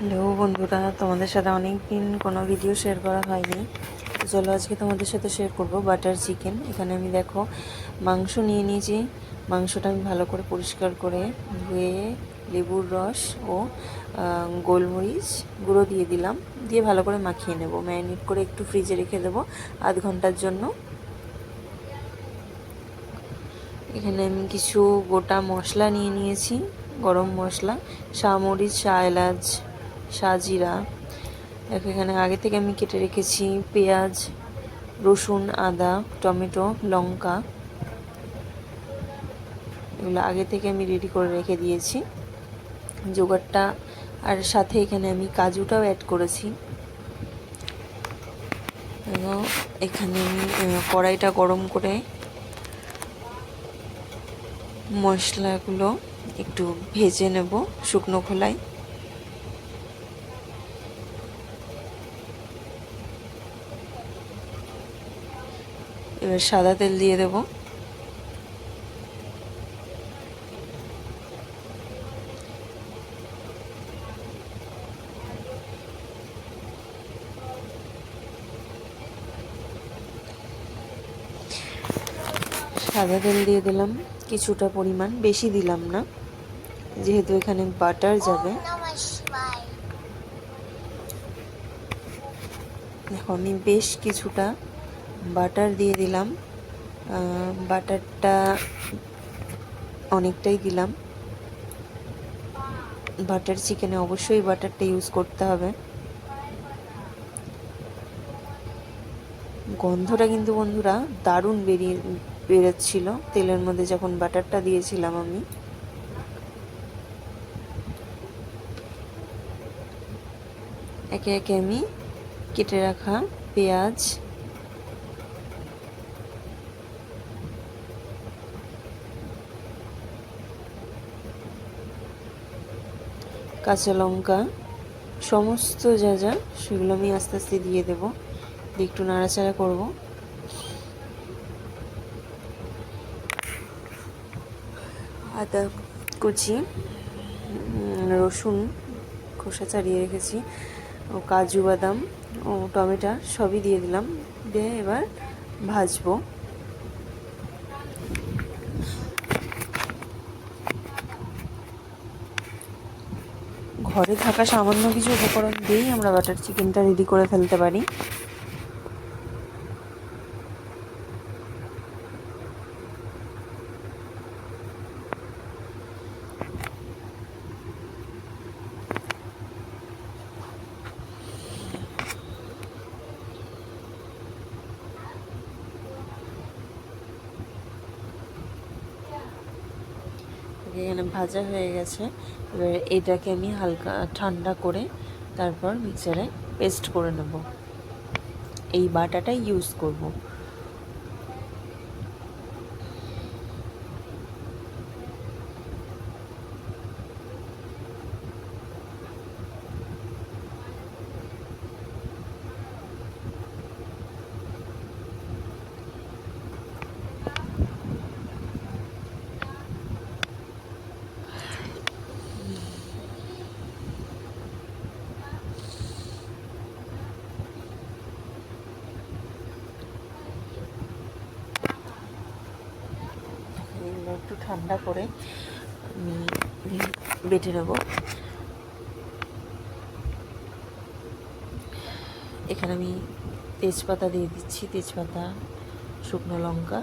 Hello বন্ধুরা, তোমাদের সাথে অনেক দিন কোনো ভিডিও শেয়ার করা হয়নি। তো চলো আজকে তোমাদের সাথে শেয়ার করব বাটার চিকেন। এখানে আমি দেখো মাংস নিয়ে নিয়েছি। মাংসটা আমি ভালো করে পরিষ্কার করে ধুয়ে লেবুর রস ও গোলমরিচ গুঁড়ো দিয়ে দিলাম, দিয়ে ভালো করে মাখিয়ে নেব। ম্যারিনেট করে একটু ফ্রিজে রেখে দেবো আধ ঘন্টার জন্য। এখানে আমি কিছু গোটা মশলা নিয়ে নিয়েছি, গরম মশলা, শামরিচ, শা এলাচ, সাজিরা। এখানে আগে থেকে আমি কেটে রেখেছি পেঁয়াজ, রসুন, আদা, টমেটো, লঙ্কা, এগুলো আগে থেকে আমি রেডি করে রেখে দিয়েছি জোগাড়টা। আর সাথে এখানে আমি কাজুটাও অ্যাড করেছি। এবং এখানে আমি কড়াইটা গরম করে মশলাগুলো একটু ভেজে নেব শুকনো খোলায়। এবার সাদা তেল দিয়ে দেব। সাদা তেল দিয়ে দিলাম কিছুটা পরিমাণ, বেশি দিলাম না যেহেতু এখানে বাটার যাবে। দেখো আমি বেশ কিছুটা বাটার দিয়ে দিলাম। বাটারটা অনেকটাই দিলাম। বাটার চিকেনে অবশ্যই বাটারটা ইউজ করতে হবে। গন্ধটা কিন্তু বন্ধুরা দারুণ বেরোচ্ছিল তেলের মধ্যে যখন বাটারটা দিয়েছিলাম আমি। একে একে আমি কেটে রাখা পেঁয়াজ, কাঁচা লঙ্কা, সমস্ত যা যা সেগুলো আমি আস্তে আস্তে দিয়ে দেবো, দিয়ে একটু নাড়াচাড়া করব। আদা কুচি, রসুন খোসা ছাড়িয়ে রেখেছি, ও কাজু বাদাম ও টমেটো সবই দিয়ে দিলাম, দিয়ে এবার ভাজবো। ঘরে থাকা সামান্য কিছু উপকরণ দিয়েই আমরা বাটার চিকেনটা রেডি করে ফেলতে পারি। এখানে ভাজা হয়ে গেছে। এবার এটাকে আমি হালকা ঠান্ডা করে তারপর মিক্সারে পেস্ট করে নেব। এই বাটাটা ইউজ করব। একটু ঠান্ডা করে আমি বেটে নেব। এখানে আমি তেজপাতা দিয়ে দিচ্ছি, তেজপাতা, শুকনো লঙ্কা,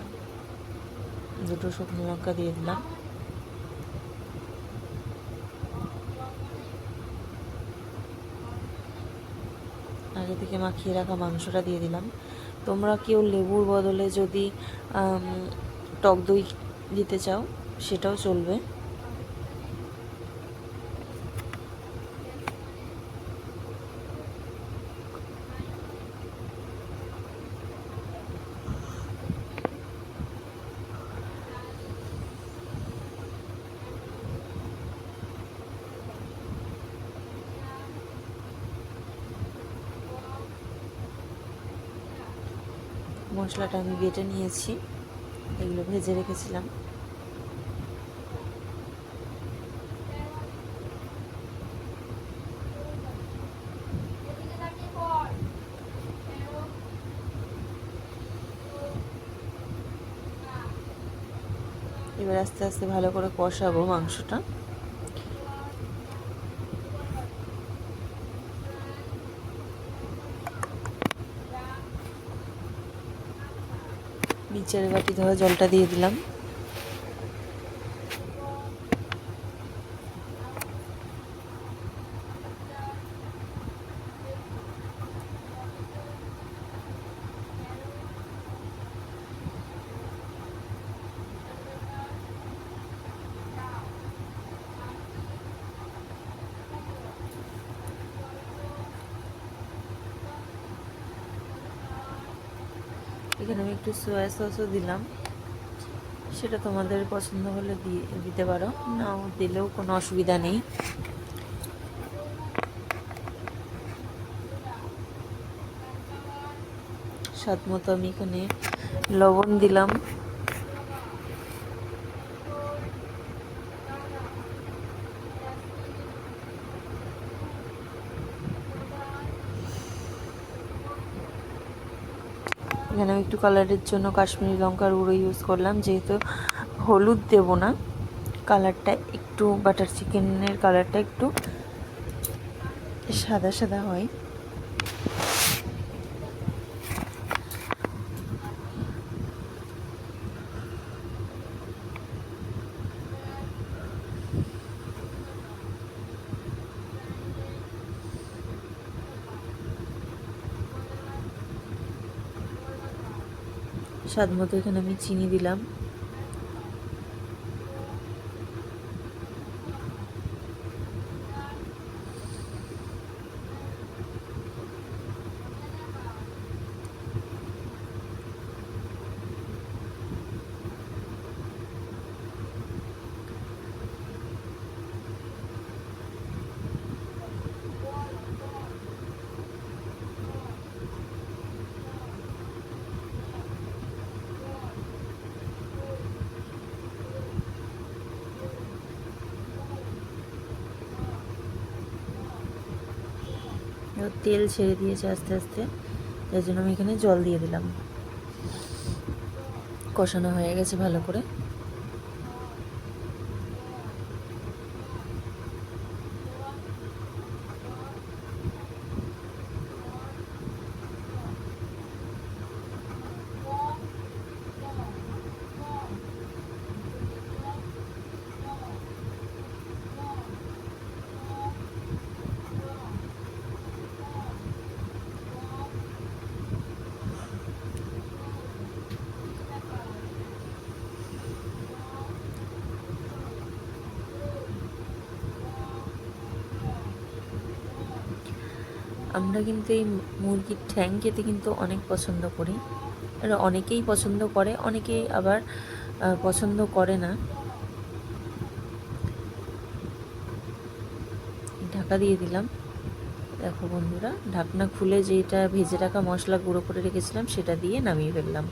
দুটো শুকনো লঙ্কা দিয়ে দিলাম। আগে থেকে মাখিয়ে রাখা মাংসটা দিয়ে দিলাম। তোমরা কেউ লেবুর বদলে যদি টক দই দিতে চাও সেটাও চলবে। মশলাটা আমি বেটে নিয়েছি, এগুলো ভেজে রেখেছিলাম। এবার আস্তে আস্তে ভালো করে কষাবো মাংসটা। বিচারে বাটি ধোয়া জলটা দিয়ে দিলাম। এখানে আমি একটু সয়া সসও দিলাম, সেটা তোমাদের পছন্দ হলে দিতে পারো, নাও দিলেও কোনো অসুবিধা নেই। স্বাদ মতো আমি এখানে লবণ দিলাম। এখানে আমি একটু কালারের জন্য কাশ্মীরি লঙ্কার গুঁড়ো ইউজ করলাম, যেহেতু হলুদ দেব না, কালারটা একটু বাটার চিকেনের কালারটা একটু সাদা সাদা হয়। স্বাদ মতো এখানে আমি চিনি দিলাম। তেল ছেড়ে দিয়েছে আস্তে আস্তে, তাই জন্য আমি এখানে জল দিয়ে দিলাম। কষানো হয়ে গেছে ভালো করে। আমরা কিন্তু এই মুরগির ঠ্যাং খেতে কিন্তু অনেক পছন্দ করি, এটা অনেকেই পছন্দ করে, অনেকেই আবার পছন্দ করে না। ঢাকা দিয়ে দিলাম। দেখো বন্ধুরা, ঢাকনা খুলে যেটা ভেজে রাখা মশলা গুঁড়ো করে রেখেছিলাম সেটা দিয়ে নামিয়ে ফেললাম।